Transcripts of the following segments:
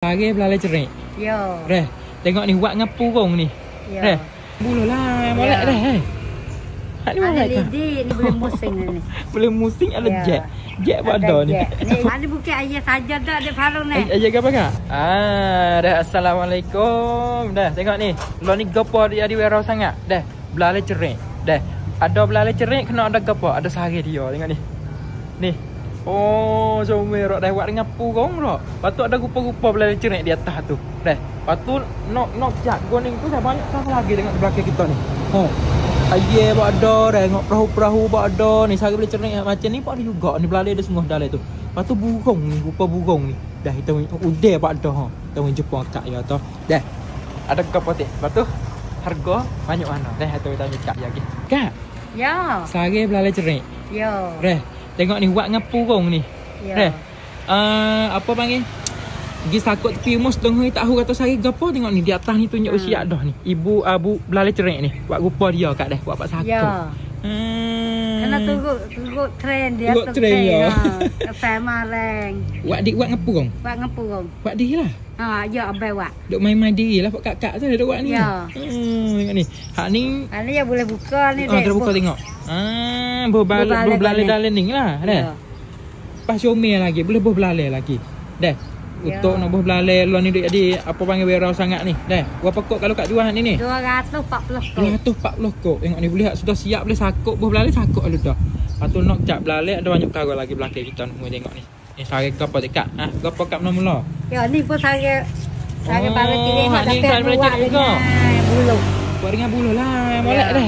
Lagi belalai cerik. Ya. Reh, tengok ni buat ngapu gong ni. Ya. Reh. Buluh lah, molek dah. Hak ni molek kan? Ni boleh musing ni. Boleh musing ada Ya. jet. Jet buat dah ni. Ni ada bukit ayah saja dah ada farung ni. Ayah apa kak? Dah assalamualaikum. Dah tengok ni. Lo ni gapo dia di warehouse sangat. Dah belalai cerik. Dah. Ada belalai cerik kena ada gapo? Ada sehari dia. Tengok ni. Ni. Oh, merah dah buat dengan purong dah. Patut ada rupa-rupa belalai cerik di atas tu. Dah. Patut nok jak goning tu dah banyak sama lagi tengok belakang kita ni. Ayah buat ada dah tengok perahu-perahu buat ada ni sehari belalai cerik macam ni pun ada juga ni belalai dia semua dalam tu. Patut burung ni rupa burung ni. Dah kita udah buat ada ha. Kita jumpa kak ya tu. Dah. Ada gapo tik? Patut harga banyak mana? Dah tu kita kak lagi. Kak. Ya. Sehari belalai cerik. Ya. Dah. Tengok ni buat dengan purong ni. Ya. Apa panggil? Pergi sakut tepi mus tengah tak tahu kata sari gapo tengok ni di atas ni tunjuk usia dah ni. Ibu abu belalai cerik ni. Buat rupa dia kat dah buat pak sakut. Ya. Kena tunggu trend dia tu. Trend ya. Mareng. Buat ngapurong. Buat ngapurong. Buat diri lah. Ya abai buat. Duk main-main diri lah pak kakak tu duk buat ni. Ya. Tengok ni. Hak ni ya boleh buka ni dek. Kita buka tengok. Berbelalai ni lah. Dah. Pas comel lagi, boleh berbelalai lagi. Dah. Untuk nak berbelalai luar ni jadi apa panggil warehouse sangat ni. Dah. Berapa kok kalau kat jual ni ni? 240 kok. 240 kok. Tengok ni boleh sudah siap boleh sakut berbelalai sakut lu dah. Patut nak cap belalai ada banyak perkara lagi belakang kita ni tengok ni. Ni sari gapo dekat? Gapo kat mula-mula? Ya ni pun sari balik kiri hak ni kan buat juga. Buluh. Buat dengan buluh lah. Molek dah.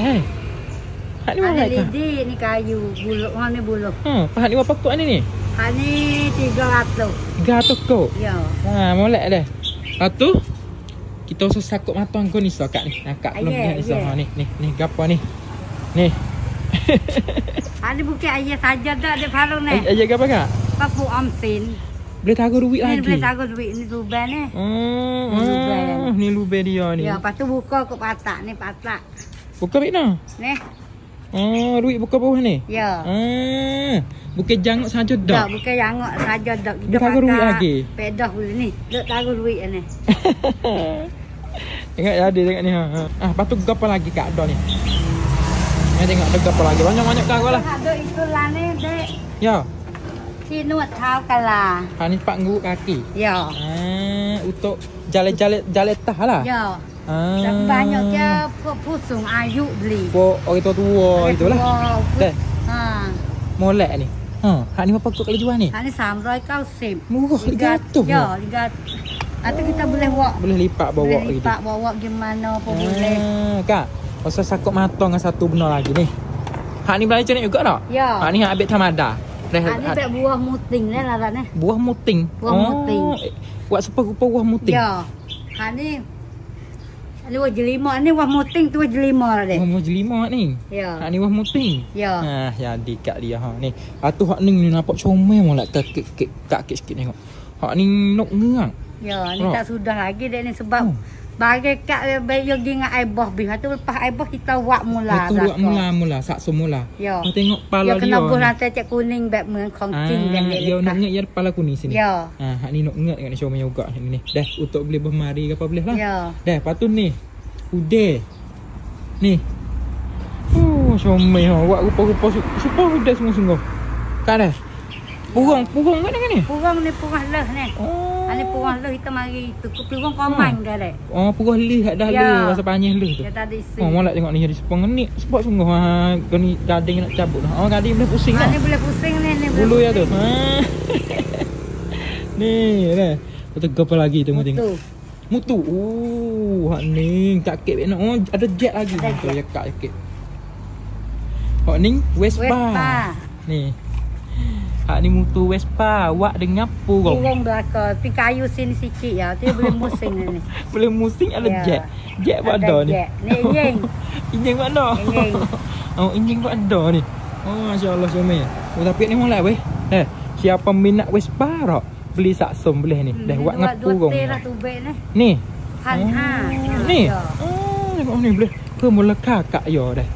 Hak ni molek kan? Ni kayu buluh. Ni buluh. Hak ni berapa kok ni? Hak ni 300. 300 kok. Ya. Molek dah. Lepas tu kita usah sakut matang kau ni kak ni. Kak belum lihat ni. Ni gapo ni? Ni. Ada bukit ayah saja dah ada farung ni. Ayah gapo kak? Papu omsin. Boleh taruh duit lagi. Boleh taruh duit ni lubang ni. Ni lubang dia ni. Ya, lepas tu buka ke patak ni patak. Buka mana? Ni. Duit buka bawah ni? Ya. Bukan jangok saja dak. Tak, bukan jangok saja dak. Kita taruh duit lagi. Pedah boleh ni. Duk taruh duit ni. Tengok jadi tengok ni lepas tu gapo lagi kak ada ni. Ni tengok ada gapo lagi. Banyak-banyak kak lah. Ada itulah ni, Dek. Ya. Sinut tau kala. Ni pak nguruk kaki. Ya. Untuk jalan tah lah. Ya. Dan banyak dia pusung ayu beli. Orang tua itulah. Dah. Molek ni. Hak ni berapa kok kalau jual ni? Hak ni 390. Murah 300. Ya, 300. Atau kita boleh bawa. Boleh lipat bawa boleh lipat bawa gimana pun boleh. Kak, pasal sakut matang dengan satu benda lagi ni. Hak ni belalai cerik juga tak? Ya. Hak ni hak abet tamada. Hak ni abet buah muting ni lah ni. Buah muting. Buah muting. Buat serupa buah muting. Ya. Hak ni wah jelima ni wah muting tu wah jelima lah deh. Wah jelima ni. Ya. Hak ni wah muting. Ya. Jadi kat dia ni. Atu hak ni nampak comel molek kak sikit tengok. Hak ni nok ngerang. Ya, ni tak sudah lagi dek ni sebab bagi kak bayo dengan aibah bih. Tu lepas aibah kita buat mula. Kita buat mula sak semula. Ya. Tengok pala dia. Ya kena buh rantai cak kuning beg meng kongcing dan dia. Ya nak ingat ya pala kuning sini. Ya. Hak ni nak ingat ni comel juga ni. Dah untuk beli bermari ke apa boleh lah. Ya. Dah patut ni. Udah. Ni. Comel buat rupa-rupa super udah sungguh-sungguh. Kak dah. Purong kat ni? Purong ni purong leh ni. Ni purong leh kita mari tukuk purong komang dah dek. Purong leh dah leh rasa panjang leh tu. Ya tadi isi. Molek tengok ni jadi sepong ni. Sebab sungguh kau ni gading nak cabut dah. Gading boleh pusing dah. Ni boleh pusing ni. Bulu ya tu. Ni dah. Betul apa lagi tengok. Mutu. Hak ni kakek nak ada jet lagi. Tu ya kak sikit. Hak ni Vespa. Ni. Hak ni mutu Vespa, wak dengan purong. Purong belakang, tapi kayu sini sikit ya. Tu boleh musing ni. Boleh musing ada jet. Jet buat ada ni. Ni injing. Injing buat ada. Injing buat ada ni. Masya-Allah comel. Tapi ni molek weh. Siapa minat Vespa tak? Beli saksom boleh ni. Dah buat dengan purong. Dua tubek ni. Ni. Ni. Tengok ni boleh. Ke mula kakak ya dah.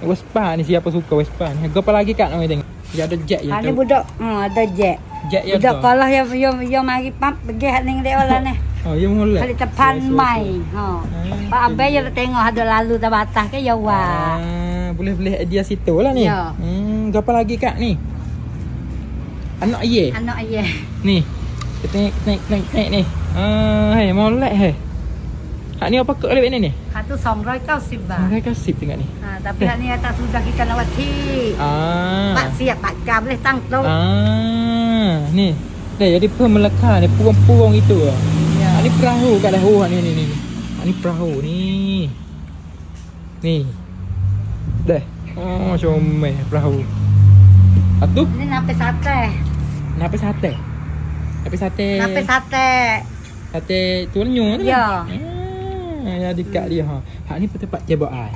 Vespa ni siapa suka Vespa ni. Apa lagi kak nak tengok? Dia ada jet je. Ada budak. Ada jet. Jet ya Dak kalah yo mari pam pergi hak ning dek olah ni. Oh, ya molek. Kali depan mai. Ha. Pak Abai yo tengok ada lalu tak batas ke ya wah. Boleh dia situ lah ni. Ya. Apa lagi kak ni? Anak ye. Anak ayah. Ni. Naik ni. Hei, molek hei. Hak ni apa kek lebih ni? Hak tu 290 baht. Mereka sip tengok ni. Ha, tapi hak ni atas sudah kita nak wati. Pak siap Pak Kam boleh tangtung. Ni. Dah jadi pemelekah ni purung-purung itu. Ya. Hak ni perahu kat dah. Oh, ni. Hak ni perahu ni. Ni. Dah. Oh, comel perahu. Atu? Ini napis sate. Napis sate. Napis sate. Napis sate. Sate tuan nyu tu. Ya. Ya dekat dia ha. Hak ni tempat jebak ai.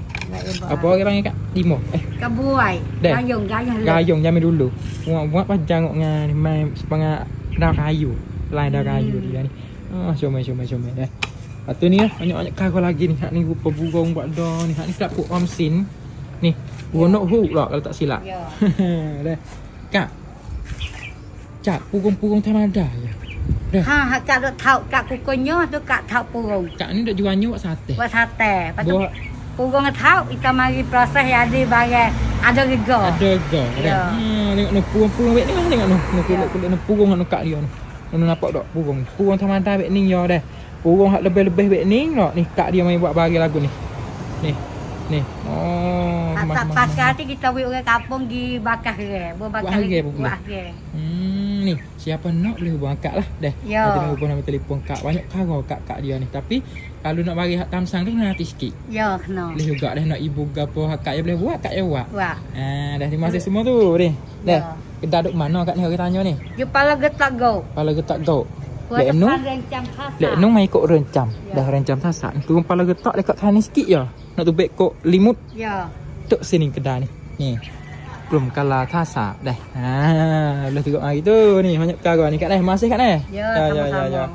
Apa Apa? orang panggil kat timur? Kabuai. Dah. Gayung. Gayung zaman dulu. Buat panjang dengan main sepengah dah kayu. Lain dah kayu dia ni. Comel dah. Lepas tu ni lah banyak kargo lagi ni. Hak ni rupa burung buat dah ni. Hak ni kat Pok Omsin. Ni, burung hook lah kalau tak silap. Ya. Dah. Kak. Cak purung-purung tamada ya. Dah. Ha, kak duk tahu kak kukunya tu kak tahu purung. Kak ni duk jual nyuk sate. Buat sate. Lepas tu Buat purung tahu kita mari proses yang ada bagai ada rega. ada ga dah. Tengok no purung-purung wek ni lah tengok no. No kulit no purung no kak dia no. No nampak tak purung. Purung tamada wek ni ya dah. Purung hak lebih-lebih wek ni no. Ni kak dia main buat bagi lagu ni. Ni. Oh, Tak pakai hati kita buat orang kampung di bakar ke. Buat harga pun boleh. harga. Ni siapa nak boleh hubung kak lah dah. Ya. Nanti hubung nama telefon kak. Banyak kargo kak dia ni. Tapi kalau nak bagi hak tamsang tu kena hati sikit. Ya, kena. Boleh juga dah nak ibu gapo hak kak dia boleh buat kak dia buat. Wah. Dah terima kasih semua tu ni. Dah. Kedai duk mana kat ni orang tanya ni? Kepala getak go. Kepala getak gau. Buat Lek nu, depan rencam khas. lek nu mai ikut rencam. Dah rencam tasak. Turun kepala getak dekat kanan sikit je. Nak tu baik kok limut. Ya. Tok sini kedai ni. Ni. Belum kalah tasak dah. Boleh tengok hari tu ni banyak kargo ni kat dah. Masih kat dah. Ya, sama-sama.